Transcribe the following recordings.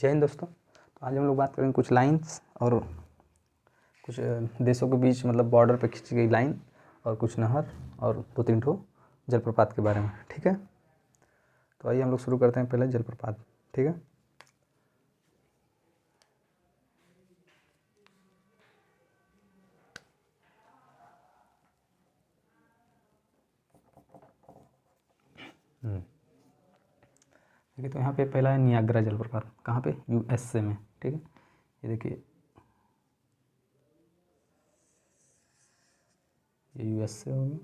जय हिंद दोस्तों। तो आज हम लोग बात करेंगे कुछ लाइंस और कुछ देशों के बीच मतलब बॉर्डर पे खींची गई लाइन और कुछ नहर और 2-3 ठो जलप्रपात के बारे में। ठीक है, तो आइए हम लोग शुरू करते हैं पहले जलप्रपात। ठीक है, ठीक है। तो यहाँ पे पहला है नियाग्रा जलप्रपात। कहाँ पे? यूएसए में। ठीक है, ये देखिए, ये यूएसए हो गया।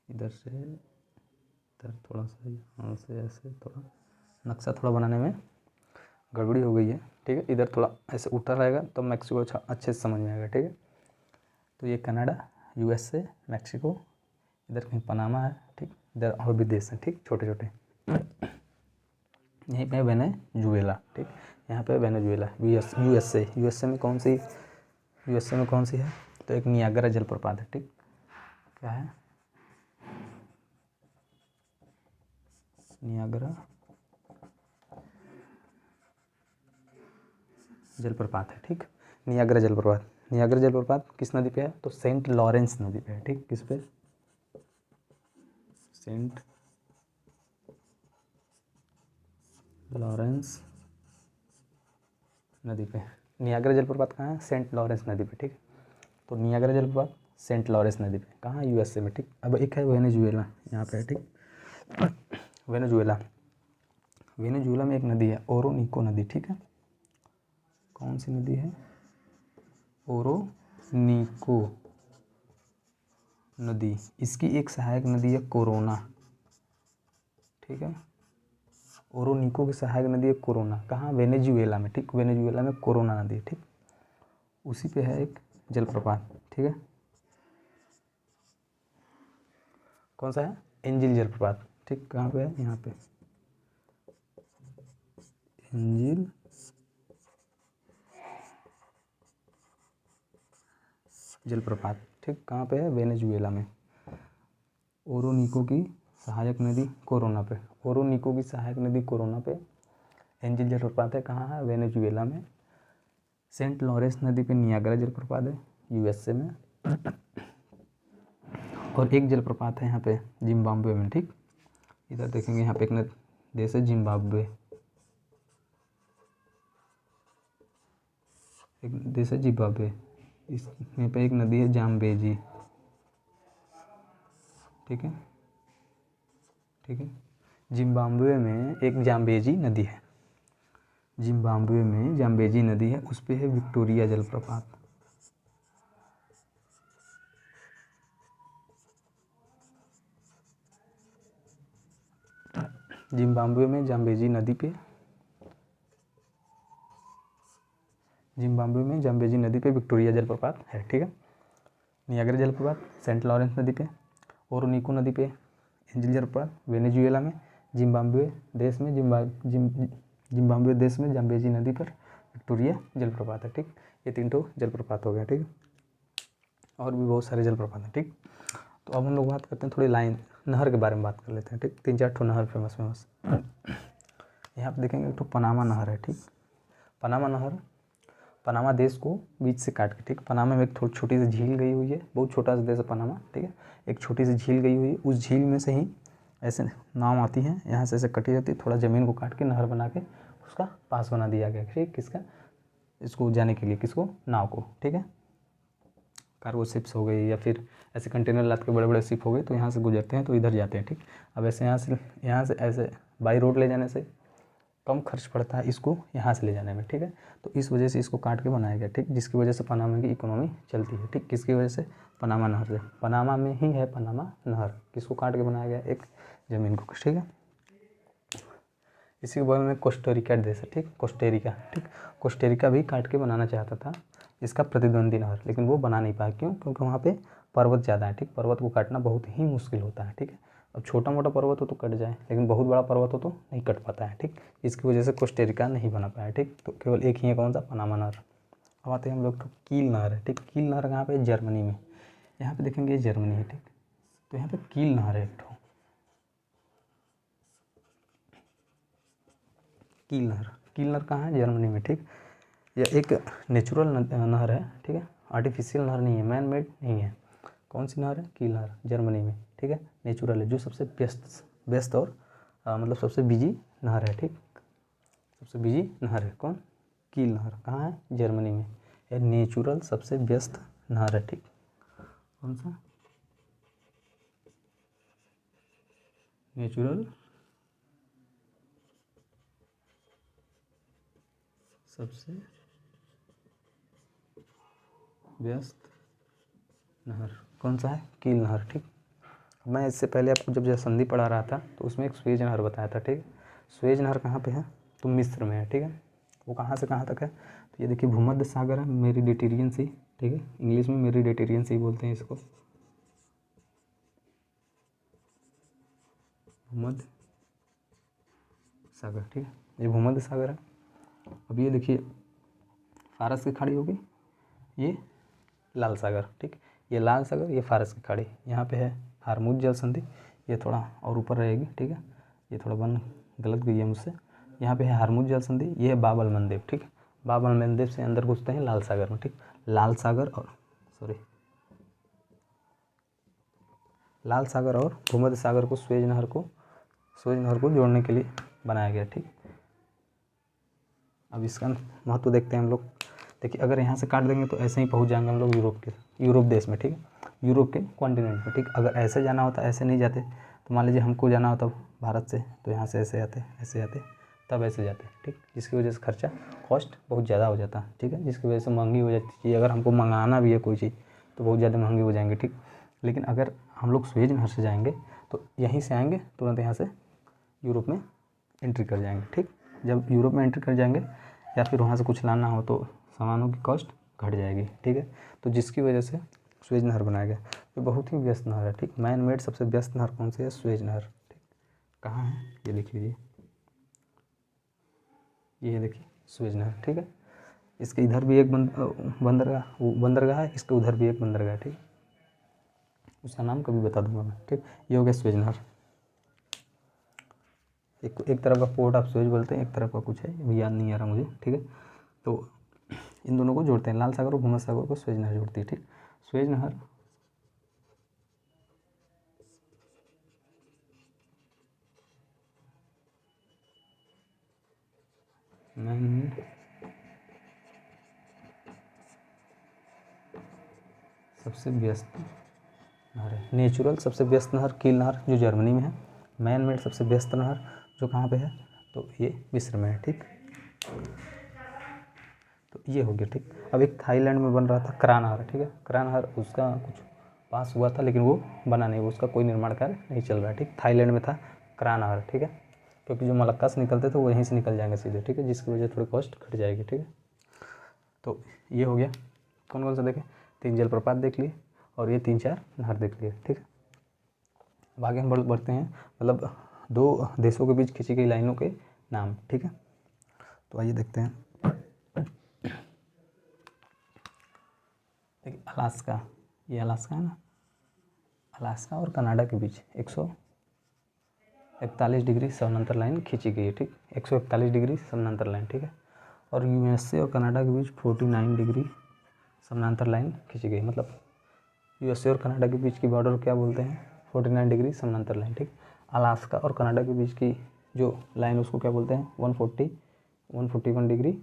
इधर से इधर थोड़ा सा यहाँ से ऐसे थोड़ा नक्शा थोड़ा बनाने में गड़बड़ी हो गई है। ठीक है, इधर थोड़ा ऐसे उल्टा रहेगा तो मैक्सिको अच्छे से समझ में आएगा। ठीक है, तो ये कनाडा, यूएसए, मैक्सिको, इधर कहीं पनामा है। ठीक, इधर और भी देश हैं। ठीक, छोटे छोटे। यहीं पे वेनेजुएला। ठीक, यहाँ पे वेनेजुएला। यूएसए में कौन सी है? तो एक नियाग्रा जलप्रपात है। ठीक, क्या है? नियाग्रा जलप्रपात है। ठीक, नियाग्रा जलप्रपात किस नदी पे है? तो सेंट लॉरेंस नदी पे है। ठीक, किस पे? सेंट लॉरेंस नदी पे। नियाग्रा जलप्रपात कहाँ है? सेंट लॉरेंस नदी पे। ठीक, तो नियाग्रा जलप्रपात सेंट लॉरेंस नदी पे कहाँ? यूएसए में। ठीक, अब एक है वेनेजुएला, यहाँ पे है। ठीक, वेनेजुएला में एक नदी है, ओरोनिको नदी। ठीक है, कौन सी नदी है? ओरोनिको नदी। इसकी एक सहायक नदी है कोरोना। ठीक है, ओरोनिको की सहायक नदी है कोरोना। कहाँ? वेनेजुएला में। ठीक, वेनेजुएला में कोरोना नदी है। ठीक, उसी पे है एक जलप्रपात। ठीक है, कौन सा है? एंजिल जलप्रपात। ठीक, कहाँ पे है? यहाँ पे एंजिल जलप्रपात। ठीक, कहाँ पे है? वेनेजुएला में। ओरोनिको की सहायक नदी कोरोना पे। ओरोनिको की सहायक नदी कोरोना पे एंजिल जलप्रपात है। कहाँ है? वेनेजुएला में। सेंट लॉरेंस नदी पे नियाग्रा जलप्रपात है, यूएसए में। और एक जलप्रपात है यहाँ पे जिम्बाब्वे में। ठीक, इधर देखेंगे, यहाँ पे एक देश है जिम्बाब्वे, एक देश है जिम्बाब्वे। इसमें पे एक नदी है जाम्बेजी। ठीक है, जिम्बाब्वे में एक जाम्बेजी नदी है। जिम्बाब्वे में जाम्बेजी नदी है, उस पे है विक्टोरिया जलप्रपात। जिम्बाब्वे में जाम्बेजी नदी पे विक्टोरिया जलप्रपात है। ठीक है, नियाग्रा जलप्रपात सेंट लॉरेंस नदी पे, ओरोनिको नदी पे एंजिल जलप्रपात वेनेजुएला में, जिम्बाब्वे देश में जाम्बेजी नदी पर विक्टोरिया जलप्रपात है। ठीक, ये 3 ठो जलप्रपात हो गया। ठीक, और भी बहुत सारे जलप्रपात हैं। ठीक, तो अब हम लोग बात करते हैं थोड़ी नहर के बारे में बात कर लेते हैं। ठीक, 3-4 ठो नहर फेमस यहाँ पे देखेंगे एक ठो पनामा नहर है। ठीक, पनामा नहर पनामा देश को बीच से काट के, ठीक, पनामा में एक थोड़ी छोटी सी झील गई हुई है। बहुत छोटा सा देश है पनामा। ठीक है, एक छोटी सी झील गई हुई है, उस झील में से ही ऐसे नाव आती है, यहाँ से ऐसे कटी जाती है, थोड़ा ज़मीन को काट के नहर बना के उसका पास बना दिया गया। ठीक, किसका? इसको जाने के लिए, किसको? नाव को। ठीक है, कार्गो शिप्स हो गई या फिर ऐसे कंटेनर लाद के बड़े बड़े शिप हो गए, तो यहाँ से गुजरते हैं तो इधर जाते हैं। ठीक, अब ऐसे यहाँ से ऐसे बाई रोड ले जाने से कम खर्च पड़ता है इसको यहाँ से ले जाने में। ठीक है, तो इस वजह से इसको काट के बनाया गया। ठीक, जिसकी वजह से पनामा की इकोनॉमी चलती है। ठीक, किसकी वजह से? पनामा नहर से। पनामा में ही है पनामा नहर, किसको काट के बनाया गया? एक ज़मीन को। ठीक है, इसी के बगल में कोस्टारिका देश है। ठीक, कोस्टारिका भी काट के बनाना चाहता था इसका प्रतिद्वंदी नहर, लेकिन वो बना नहीं पाया। क्यों? क्योंकि वहाँ पे पर्वत ज़्यादा है। ठीक, पर्वत को काटना बहुत ही मुश्किल होता है। ठीक है, अब छोटा मोटा पर्वत हो तो कट जाए, लेकिन बहुत बड़ा पर्वत हो तो नहीं कट पाता है। ठीक, इसकी वजह से कोस्टारिका नहीं बना पाया। ठीक, तो केवल एक ही है, कौन सा? पनामा नहर। अब आते हैं हम लोग तो कील नहर है। ठीक, कील नहर कहाँ पे? जर्मनी में। यहाँ पे देखेंगे जर्मनी है। ठीक, तो यहाँ पे कील नहर है एक ठो। कील नहर। कील नहर कहाँ है? जर्मनी में, ठीक। यह एक नेचुरल नहर है, ठीक है, आर्टिफिशियल नहर नहीं है, मैन मेड नहीं है। कौन सी नहर है? कील नहर, जर्मनी में, ठीक है, नेचुरल है, जो सबसे व्यस्त और मतलब सबसे बिजी नहर है, ठीक, सबसे बिजी नहर है। कौन? कील नहर। कहाँ है? जर्मनी में। यह नेचुरल सबसे व्यस्त नहर है, ठीक। कौन सा? नेचुरल सबसे व्यस्त नहर कौन सा है? कील नहर, ठीक। मैं इससे पहले आपको जब संधि पढ़ा रहा था तो उसमें एक स्वेज नहर बताया था, ठीक। स्वेज नहर कहाँ पे है? तो मिस्र में है, ठीक है। वो कहाँ से कहाँ तक है? तो ये देखिए भूमध्य सागर है, मेडिटेरेनियन सी, ठीक है, इंग्लिश में मेडिटेरेनियन सी बोलते हैं इसको, भूमध्य सागर, ठीक है, ये भूमध्य सागर है। अब ये देखिए फारस की खाड़ी होगी, ये लाल सागर, ठीक, ये लाल सागर, ये फारस की खाड़ी, यहाँ पे है हारमुज जल संधि, ये थोड़ा और ऊपर रहेगी, ठीक है, ये थोड़ा बन गलत गई है मुझसे। यहाँ पे है हारमुज जल संधि, ये है बाब अल मंदेब, ठीक, बाब अल मंदेब से अंदर घुसते हैं लाल सागर में, ठीक। लाल सागर और भूमध्य सागर को स्वेज नहर को जोड़ने के लिए बनाया गया, ठीक। अब इसका महत्व देखते हैं हम लोग। देखिए अगर यहाँ से काट देंगे तो ऐसे ही पहुँच जाएंगे हम लोग यूरोप देश में, ठीक है, यूरोप के कॉन्टिनेंट में, ठीक। अगर ऐसे जाना होता, ऐसे नहीं जाते, तो मान लीजिए हमको जाना होता भारत से, तो यहाँ से ऐसे आते तब ऐसे जाते, ठीक, जिसकी वजह से खर्चा कॉस्ट बहुत ज़्यादा हो जाता, ठीक है, जिसकी वजह से महंगी हो जाती चीज़। अगर हमको मंगाना भी है कोई चीज़ तो बहुत ज़्यादा महंगी हो जाएंगी, ठीक। लेकिन अगर हम लोग स्वेज नहर से जाएंगे तो यहीं से आएंगे तुरंत, यहाँ से यूरोप में एंट्री कर जाएंगे, ठीक। जब यूरोप में एंट्री कर जाएंगे या फिर वहाँ से कुछ लाना हो तो सामानों की कॉस्ट घट जाएगी, ठीक है। तो जिसकी वजह से स्वेज नहर बनाया गया। ये बहुत ही व्यस्त नहर है, ठीक। मैन मेड सबसे व्यस्त नहर कौन सी है? स्वेज नहर, ठीक। कहाँ है? ये देख लीजिए, ये देखिए स्वेज नहर, ठीक है। इसके इधर भी एक बंदरगाह है, इसके उधर भी एक बंदरगाह है, ठीक। उसका नाम कभी बता दूंगा मैं, ठीक। ये हो गया स्वेज नहर। एक तरफ का पोर्ट आप स्वेज बोलते हैं, एक तरफ का कुछ है, अभी याद नहीं आ रहा मुझे, ठीक है। तो इन दोनों को जोड़ते हैं, लाल सागर और भूमध्य सागर को स्वेज नहर जोड़ती है, ठीक। स्वेज नहर सबसे व्यस्त नहर है। नेचुरल सबसे व्यस्त नहर कील नहर जो जर्मनी में है। मैन मेड सबसे व्यस्त नहर जो कहाँ पे है? तो ये मिस्र में है, ठीक। तो ये हो गया, ठीक। अब एक थाईलैंड में बन रहा था क्रा नहर, ठीक है, क्रा नहर, उसका कुछ पास हुआ था लेकिन वो बना नहीं, उसका कोई निर्माण कार्य नहीं चल रहा है, ठीक। थाईलैंड में था क्रा नहर, ठीक है, क्योंकि जो मलक्का से निकलते थे वो वहीं से निकल जाएंगे सीधे, ठीक है, जिसकी वजह से थोड़ी कॉस्ट घट जाएगी, ठीक है। तो ये हो गया, कौन कौन सा देखें? 3 जलप्रपात देख लिए और ये 3-4 नहर देख लिए, ठीक है। अब आगे हम बढ़ते हैं, मतलब 2 देशों के बीच खींची गई लाइनों के नाम, ठीक है। तो आइए देखते हैं। देखिए अलास्का, ये अलास्का है ना, अलास्का और कनाडा के बीच 141 डिग्री समानांतर लाइन खींची गई है, ठीक, 141 डिग्री समानांतर लाइन, ठीक है। और यूएसए और कनाडा के बीच 49 डिग्री समानांतर लाइन खींची गई, मतलब यूएसए और कनाडा के बीच की बॉर्डर क्या बोलते हैं? 49 डिग्री समानांतर लाइन, ठीक। अलास्का और कनाडा के बीच की जो लाइन उसको क्या बोलते हैं? 141 डिग्री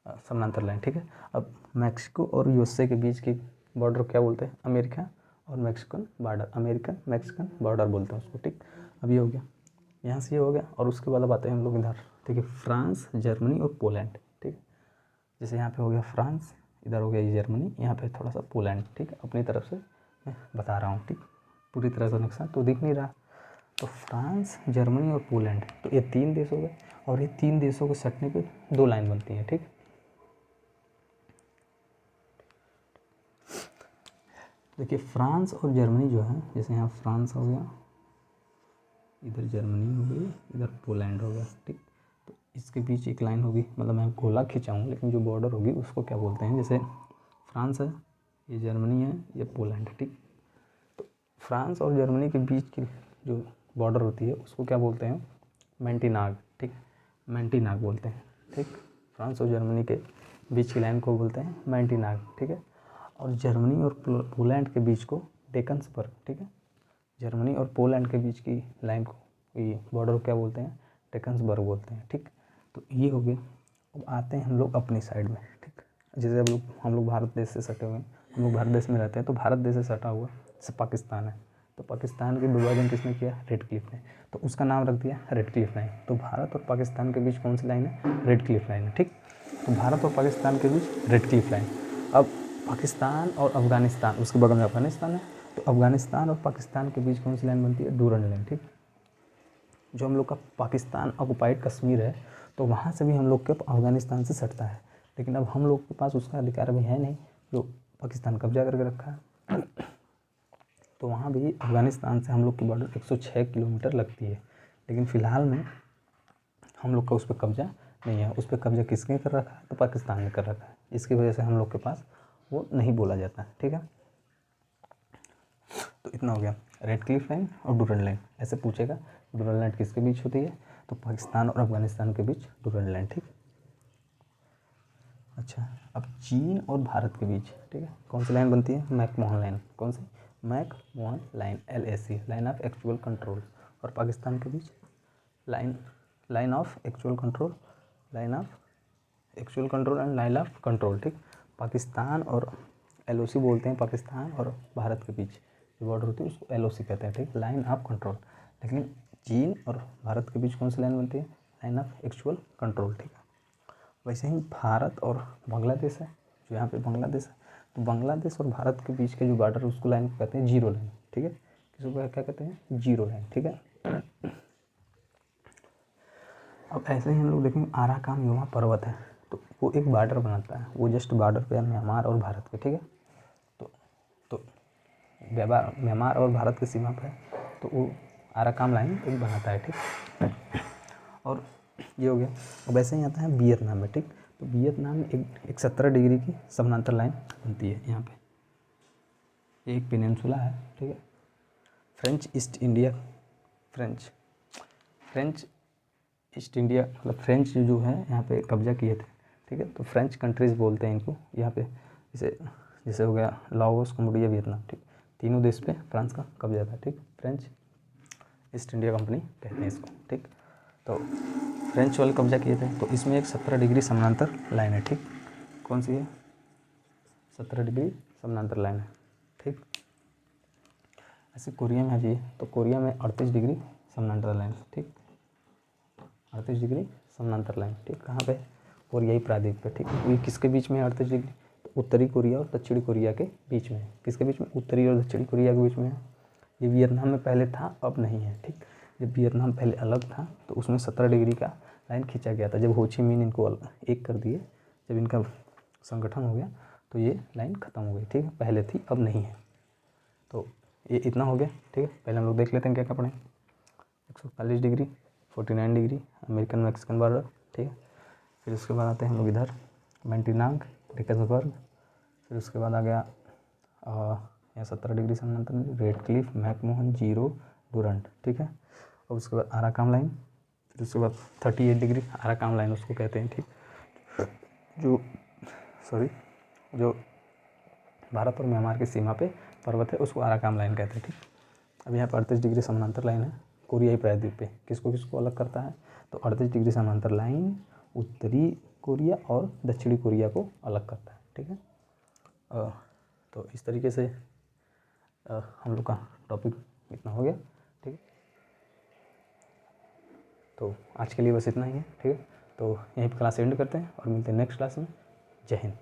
समानांतर लाइन, ठीक है। अब मैक्सिको और यूएसए के बीच की बॉर्डर क्या बोलते हैं? अमेरिका और Mexican border, American Mexican border बोलते हैं उसको, ठीक। अब ये हो गया, यहाँ से ये हो गया, और उसके बाद अब आते हैं हम लोग इधर, ठीक है, फ्रांस, जर्मनी और पोलैंड, ठीक। जैसे यहाँ पे हो गया फ्रांस, इधर हो गया ये जर्मनी, यहाँ पे थोड़ा सा पोलैंड, ठीक है, अपनी तरफ से मैं बता रहा हूँ, ठीक, पूरी तरह से नक्शा तो दिख नहीं रहा। तो फ्रांस, जर्मनी और पोलैंड, तो ये 3 देश हो गए, और ये 3 देशों के सटने पे 2 लाइन बनती हैं, ठीक। देखिए फ्रांस और जर्मनी जो है, जैसे यहाँ फ्रांस हो गया, इधर जर्मनी हो गई, इधर पोलैंड हो गया, ठीक। तो इसके बीच एक लाइन होगी, मतलब मैं गोला खिंचाऊँ, लेकिन जो बॉर्डर होगी उसको क्या बोलते हैं? जैसे फ्रांस है, ये जर्मनी है, ये पोलैंड है, ठीक। तो फ्रांस और जर्मनी के बीच की जो बॉर्डर होती है उसको क्या बोलते हैं? मैंटिनाग, ठीक। मैंटीनाग बोलते हैं, ठीक। फ्रांस और जर्मनी के बीच की लाइन को बोलते हैं मैंटीनाग, ठीक है। और जर्मनी और पोलैंड के बीच को डेकन्सबर्ग, ठीक है। जर्मनी और पोलैंड के बीच की लाइन को, ये बॉर्डर को क्या बोलते हैं, डेकन्सबर्ग बोलते हैं, ठीक। तो ये हो गए। अब आते हैं हम लोग अपनी साइड में, ठीक। जैसे हम लोग भारत देश से सटे हुए हैं, हम लोग भारत देश में रहते हैं, तो भारत देश से सटा हुआ जैसे पाकिस्तान है, तो पाकिस्तान के विभाजन किसने किया, रेडक्लिफ ने, तो उसका नाम रख दिया रेडक्लिफ लाइन। तो भारत और पाकिस्तान के बीच कौन सी लाइन है, रेडक्लिफ लाइन है, ठीक। तो भारत और पाकिस्तान के बीच रेडक्लिफ लाइन। अब पाकिस्तान और अफगानिस्तान, उसके बगल में अफगानिस्तान है, तो अफगानिस्तान और पाकिस्तान के बीच कौन सी लाइन बनती है, डूरंड लाइन, ठीक। जो हम लोग का पाकिस्तान ऑक्युपाइड कश्मीर है, तो वहाँ से भी हम लोग के अफगानिस्तान से सटता है, लेकिन अब हम लोग के पास उसका अधिकार अभी है नहीं, जो पाकिस्तान कब्जा करके रखा है। तो वहाँ भी अफगानिस्तान से हम लोग की बॉर्डर 106 किलोमीटर लगती है, लेकिन फ़िलहाल में हम लोग का उस पर कब्जा नहीं है। उस पर कब्जा किसने कर रखा है, तो पाकिस्तान ने कर रखा है। इसकी वजह से हम लोग के पास वो नहीं बोला जाता है, ठीक है। तो इतना हो गया, रेडक्लिफ लाइन और डूरंड लाइन। ऐसे पूछेगा डूरंड लाइन किसके बीच होती है, तो पाकिस्तान और अफगानिस्तान के बीच डूरंड लाइन, ठीक। अच्छा, अब चीन और भारत के बीच, ठीक है, कौन सी लाइन बनती है, मैकमोहन लाइन। कौन सी, McMahon line, LAC, line of actual control. और पाकिस्तान के बीच line of actual control, line of actual control and line of control, ठीक। पाकिस्तान और LOC बोलते हैं, पाकिस्तान और भारत के बीच जो बॉर्डर होती है उसको LOC कहते हैं, ठीक, लाइन ऑफ कंट्रोल। लेकिन चीन और भारत के बीच कौन सी लाइन बनती है, लाइन ऑफ एक्चुअल कंट्रोल, ठीक है। वैसे ही भारत और बांग्लादेश है, जो यहाँ पे बांग्लादेश है, तो बांग्लादेश और भारत के बीच के जो बॉर्डर है उसको लाइन को कहते हैं जीरो लाइन, ठीक है। किसको क्या कहते हैं, जीरो लाइन, ठीक है। अब ऐसे ही हम लोग देखेंगे आराकान योमा पर्वत है, तो वो एक बॉर्डर बनाता है, वो जस्ट बॉर्डर पे है म्यांमार और भारत के, ठीक है। तो म्यांमार और भारत की सीमा पर है, तो वो आराकान लाइन एक बनाता है, ठीक। और ये हो गया। अब ऐसे ही आता है वियतनाम में, ठीक। तो वियतनाम में एक 17 डिग्री की समानांतर लाइन बनती है यहाँ पे, एक पेनिनसुला है, ठीक है। फ्रेंच ईस्ट इंडिया मतलब फ्रेंच जो है यहाँ पे कब्जा किए थे, ठीक है। तो फ्रेंच कंट्रीज़ बोलते हैं इनको यहाँ पे, जैसे हो गया लाओस, कंबोडिया, वियतनाम, ठीक। तीनों देश पे फ्रांस का कब्जा था, ठीक। फ्रेंच ईस्ट इंडिया कंपनी कहते हैं इसको, ठीक। तो फ्रेंच वाले कब्जा किए थे, तो इसमें एक 17 डिग्री समानांतर लाइन है, ठीक। कौन सी है, 17 डिग्री समानांतर लाइन है, ठीक। ऐसे कोरिया में आ जाइए, तो कोरिया में 38 डिग्री समानांतर लाइन, ठीक। 38 डिग्री समानांतर लाइन, ठीक। कहाँ पे, कोरियाई प्रायद्वीप पे, ठीक। ये किसके बीच में है 38 डिग्री, तो उत्तरी कोरिया और दक्षिणी कोरिया के बीच में है। किसके बीच में, उत्तरी और दक्षिणी कोरिया के बीच में है। ये वियतनाम में पहले था, अब नहीं है, ठीक। जब वियतनाम पहले अलग था तो उसमें 17 डिग्री का लाइन खींचा गया था, जब हो ची मिन्ह इनको एक कर दिए, जब इनका संगठन हो गया तो ये लाइन ख़त्म हो गई, ठीक है। पहले थी, अब नहीं है। तो ये इतना हो गया, ठीक है। पहले हम लोग देख लेते हैं क्या क्या पढ़ें। 140 degree, 49 degree American Mexican border, ठीक है। फिर उसके बाद आते हैं हम लोग इधर मैंटीनाग, डेकन्सबर्ग। फिर उसके बाद आ गया यहाँ 17 डिग्री समानांतर, रेडक्लिफ, मैकमोहन, जीरो, डूरंड, ठीक है। और उसके बाद आराकान लाइन, फिर उसके बाद 38 डिग्री आराकान लाइन उसको कहते हैं, ठीक। जो भारत और म्यांमार की सीमा पे पर्वत है उसको आराकान लाइन कहते हैं, ठीक। अब यहाँ पर 38 डिग्री समानांतर लाइन है कोरियाई प्रायद्वीप पे, किसको अलग करता है, तो 38 डिग्री समानांतर लाइन उत्तरी कोरिया और दक्षिणी कोरिया को अलग करता है, ठीक है। तो इस तरीके से हम लोग का टॉपिक इतना हो गया, ठीक है। तो आज के लिए बस इतना ही है, ठीक है। तो यहीं पर क्लास एंड करते हैं और मिलते हैं नेक्स्ट क्लास में। जय हिंद।